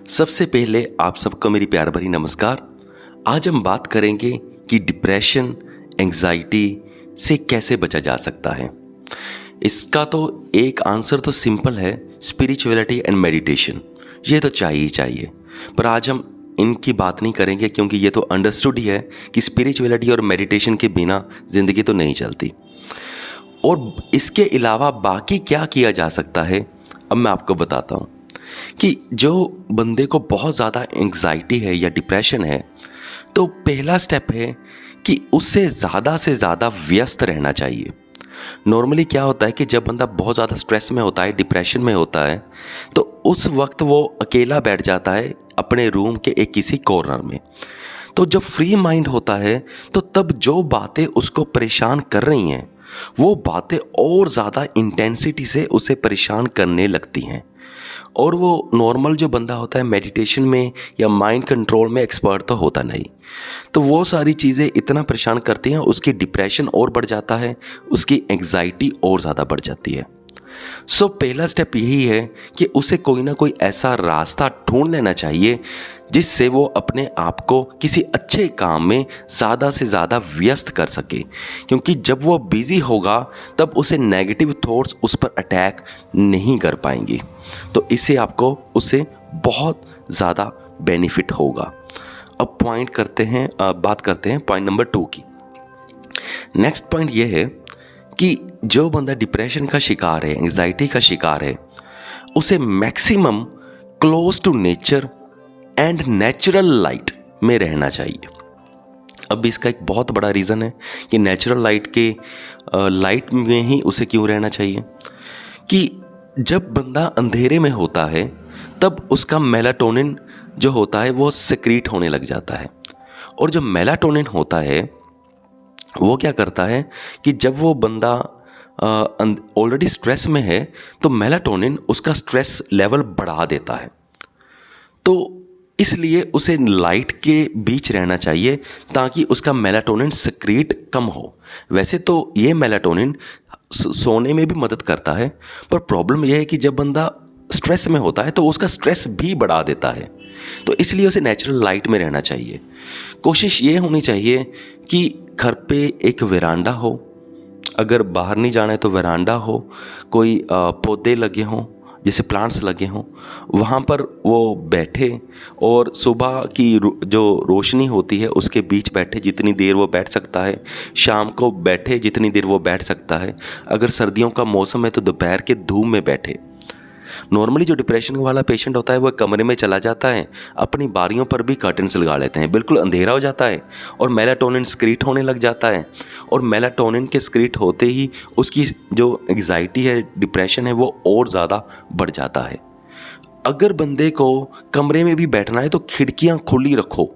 सबसे पहले आप सबको मेरी प्यार भरी नमस्कार। आज हम बात करेंगे कि डिप्रेशन, एंग्जाइटी से कैसे बचा जा सकता है। इसका तो एक आंसर तो सिंपल है, स्पिरिचुअलिटी एंड मेडिटेशन। ये तो चाहिए ही चाहिए, पर आज हम इनकी बात नहीं करेंगे क्योंकि ये तो अंडरस्टूड ही है कि स्पिरिचुअलिटी और मेडिटेशन के बिना ज़िंदगी तो नहीं चलती। और इसके अलावा बाकी क्या किया जा सकता है, अब मैं आपको बताता हूँ कि जो बंदे को बहुत ज़्यादा एंग्जाइटी है या डिप्रेशन है, तो पहला स्टेप है कि उससे ज़्यादा से ज़्यादा व्यस्त रहना चाहिए। नॉर्मली क्या होता है कि जब बंदा बहुत ज़्यादा स्ट्रेस में होता है, डिप्रेशन में होता है, तो उस वक्त वो अकेला बैठ जाता है अपने रूम के एक किसी कॉर्नर में। तो जब फ्री माइंड होता है तो तब जो बातें उसको परेशान कर रही हैं वो बातें और ज़्यादा इंटेंसिटी से उसे परेशान करने लगती हैं। और वो नॉर्मल जो बंदा होता है मेडिटेशन में या माइंड कंट्रोल में एक्सपर्ट तो होता नहीं, तो वो सारी चीज़ें इतना परेशान करती हैं, उसकी डिप्रेशन और बढ़ जाता है, उसकी एंग्जाइटी और ज़्यादा बढ़ जाती है। सो पहला स्टेप यही है कि उसे कोई ना कोई ऐसा रास्ता ढूंढ लेना चाहिए जिससे वो अपने आप को किसी अच्छे काम में ज़्यादा से ज़्यादा व्यस्त कर सके, क्योंकि जब वो बिज़ी होगा तब उसे नेगेटिव थॉट्स उस पर अटैक नहीं कर पाएंगे। तो इससे आपको उसे बहुत ज़्यादा बेनिफिट होगा। अब बात करते हैं पॉइंट नंबर 2 की। नेक्स्ट पॉइंट ये है कि जो बंदा डिप्रेशन का शिकार है, एंग्जाइटी का शिकार है, उसे maximum close to nature and natural light में रहना चाहिए। अब इसका एक बहुत बड़ा रीज़न है कि नेचुरल लाइट में ही उसे क्यों रहना चाहिए, कि जब बंदा अंधेरे में होता है तब उसका मेलाटोनिन जो होता है वो सिक्रीट होने लग जाता है। और जो मेलाटोनिन होता है वो क्या करता है कि जब वो बंदा ऑलरेडी स्ट्रेस में है तो मेलाटोनिन उसका स्ट्रेस लेवल बढ़ा देता है। तो इसलिए उसे लाइट के बीच रहना चाहिए ताकि उसका मेलाटोनिन सिक्रीट कम हो। वैसे तो ये मेलाटोनिन सोने में भी मदद करता है, पर प्रॉब्लम यह है कि जब बंदा स्ट्रेस में होता है तो उसका स्ट्रेस भी बढ़ा देता है। तो इसलिए उसे नेचुरल लाइट में रहना चाहिए। कोशिश ये होनी चाहिए कि घर पे एक वेरांडा हो, अगर बाहर नहीं जाना है तो वेरांडा हो, कोई पौधे लगे हों, जैसे प्लांट्स लगे हों, वहाँ पर वो बैठे और सुबह की जो रोशनी होती है उसके बीच बैठे जितनी देर वो बैठ सकता है, शाम को बैठे जितनी देर वो बैठ सकता है। अगर सर्दियों का मौसम है तो दोपहर के धूप में बैठे। नॉर्मली जो डिप्रेशन वाला पेशेंट होता है वो कमरे में चला जाता है, अपनी बारियों पर भी कर्टन्स लगा लेते हैं, बिल्कुल अंधेरा हो जाता है और मेलाटोनिन स्क्रीट होने लग जाता है। और मेलाटोनिन के स्क्रीट होते ही उसकी जो एंग्जाइटी है, डिप्रेशन है, वो और ज़्यादा बढ़ जाता है। अगर बंदे को कमरे में भी बैठना है तो खिड़कियाँ खुली रखो,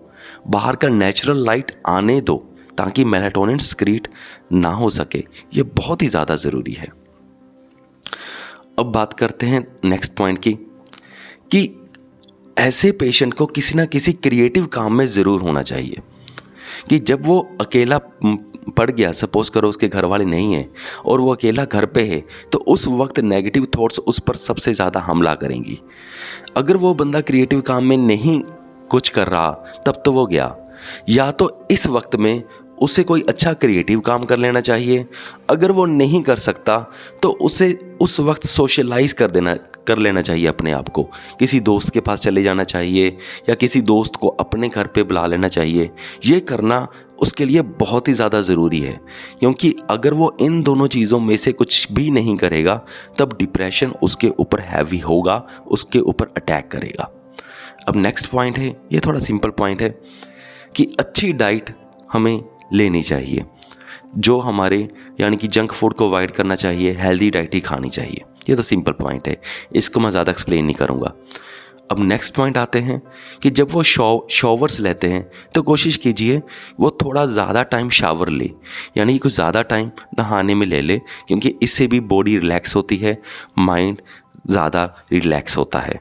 बाहर का नेचुरल लाइट आने दो ताकि मेलाटोनिन स्क्रीट ना हो सके। ये बहुत ही ज़्यादा ज़रूरी है। अब बात करते हैं नेक्स्ट पॉइंट की, कि ऐसे पेशेंट को किसी ना किसी क्रिएटिव काम में ज़रूर होना चाहिए। कि जब वो अकेला पड़ गया, सपोज करो उसके घर वाले नहीं हैं और वो अकेला घर पे है, तो उस वक्त नेगेटिव थॉट्स उस पर सबसे ज़्यादा हमला करेंगी। अगर वो बंदा क्रिएटिव काम में नहीं कुछ कर रहा तब तो वो गया, या तो इस वक्त में उसे कोई अच्छा क्रिएटिव काम कर लेना चाहिए। अगर वो नहीं कर सकता तो उसे उस वक्त सोशलाइज कर लेना चाहिए अपने आप को, किसी दोस्त के पास चले जाना चाहिए या किसी दोस्त को अपने घर पे बुला लेना चाहिए। ये करना उसके लिए बहुत ही ज़्यादा ज़रूरी है, क्योंकि अगर वो इन दोनों चीज़ों में से कुछ भी नहीं करेगा तब डिप्रेशन उसके ऊपर हैवी होगा, उसके ऊपर अटैक करेगा। अब नेक्स्ट पॉइंट है, ये थोड़ा सिंपल पॉइंट है, कि अच्छी डाइट हमें लेनी चाहिए। जो हमारे यानी कि जंक फूड को अवॉइड करना चाहिए, हेल्दी डाइट ही खानी चाहिए। ये तो सिंपल पॉइंट है, इसको मैं ज़्यादा एक्सप्लेन नहीं करूँगा। अब नेक्स्ट पॉइंट आते हैं कि जब वो शॉवर्स लेते हैं तो कोशिश कीजिए वो थोड़ा ज़्यादा टाइम शावर ले, यानी कुछ ज़्यादा टाइम नहाने में ले ले, क्योंकि इससे भी बॉडी रिलैक्स होती है, माइंड ज़्यादा रिलैक्स होता है।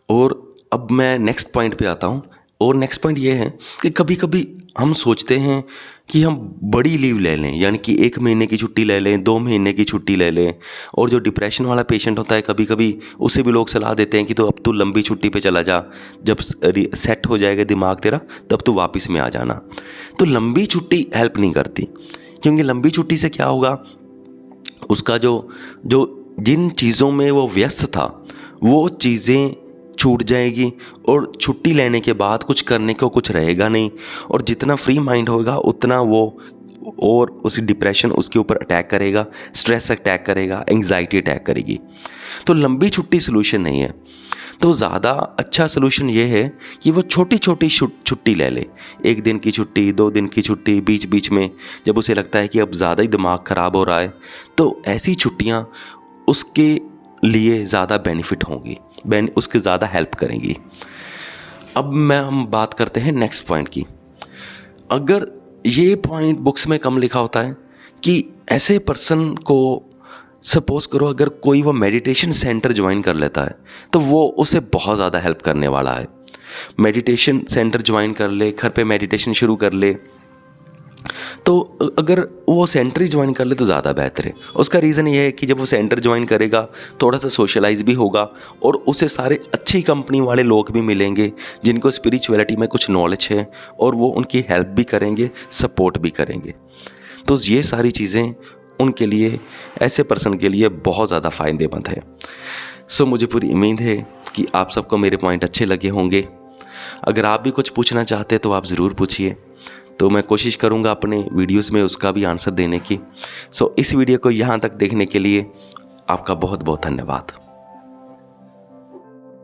और अब मैं नेक्स्ट पॉइंट पे आता हूँ, और नेक्स्ट पॉइंट ये है कि कभी कभी हम सोचते हैं कि हम बड़ी लीव ले लें, यानी कि 1 महीने की छुट्टी ले लें, 2 महीने की छुट्टी ले लें। और जो डिप्रेशन वाला पेशेंट होता है कभी कभी उसे भी लोग सलाह देते हैं कि तो अब तू लंबी छुट्टी पे चला जा, जब सेट हो जाएगा दिमाग तेरा तब तू वापस में आ जाना। तो लंबी छुट्टी हेल्प नहीं करती, क्योंकि लंबी छुट्टी से क्या होगा, उसका जो जिन चीज़ों में वो व्यस्त था वो चीज़ें छूट जाएगी, और छुट्टी लेने के बाद कुछ करने को कुछ रहेगा नहीं, और जितना फ्री माइंड होगा उतना वो और उस डिप्रेशन उसके ऊपर अटैक करेगा, स्ट्रेस अटैक करेगा, एंग्जाइटी अटैक करेगी। तो लंबी छुट्टी सोल्यूशन नहीं है। तो ज़्यादा अच्छा सोल्यूशन ये है कि वो छोटी छोटी छुट्टी ले ले, 1 दिन की छुट्टी, 2 दिन की छुट्टी, बीच बीच में जब उसे लगता है कि अब ज़्यादा ही दिमाग ख़राब हो रहा है, तो ऐसी छुट्टियाँ उसके लिए ज़्यादा बेनिफिट होंगी, उसके ज़्यादा हेल्प करेंगी। अब हम बात करते हैं नेक्स्ट पॉइंट की। अगर ये पॉइंट बुक्स में कम लिखा होता है कि ऐसे पर्सन को, सपोज करो अगर कोई वो मेडिटेशन सेंटर ज्वाइन कर लेता है तो वो उसे बहुत ज़्यादा हेल्प करने वाला है। मेडिटेशन सेंटर ज्वाइन कर ले, घर पे मेडिटेशन शुरू कर ले, तो अगर वो सेंटर ही ज्वाइन कर ले तो ज़्यादा बेहतर है। उसका रीज़न ये है कि जब वो सेंटर ज्वाइन करेगा थोड़ा सा सोशलाइज भी होगा, और उसे सारे अच्छी कंपनी वाले लोग भी मिलेंगे जिनको स्पिरिचुअलिटी में कुछ नॉलेज है, और वो उनकी हेल्प भी करेंगे, सपोर्ट भी करेंगे। तो ये सारी चीज़ें उनके लिए, ऐसे पर्सन के लिए बहुत ज़्यादा फ़ायदेमंद है। सो मुझे पूरी उम्मीद है कि आप सबको मेरे पॉइंट अच्छे लगे होंगे। अगर आप भी कुछ पूछना चाहते हैं तो आप ज़रूर पूछिए, तो मैं कोशिश करूंगा अपने वीडियोस में उसका भी आंसर देने की। सो इस वीडियो को यहाँ तक देखने के लिए आपका बहुत बहुत धन्यवाद।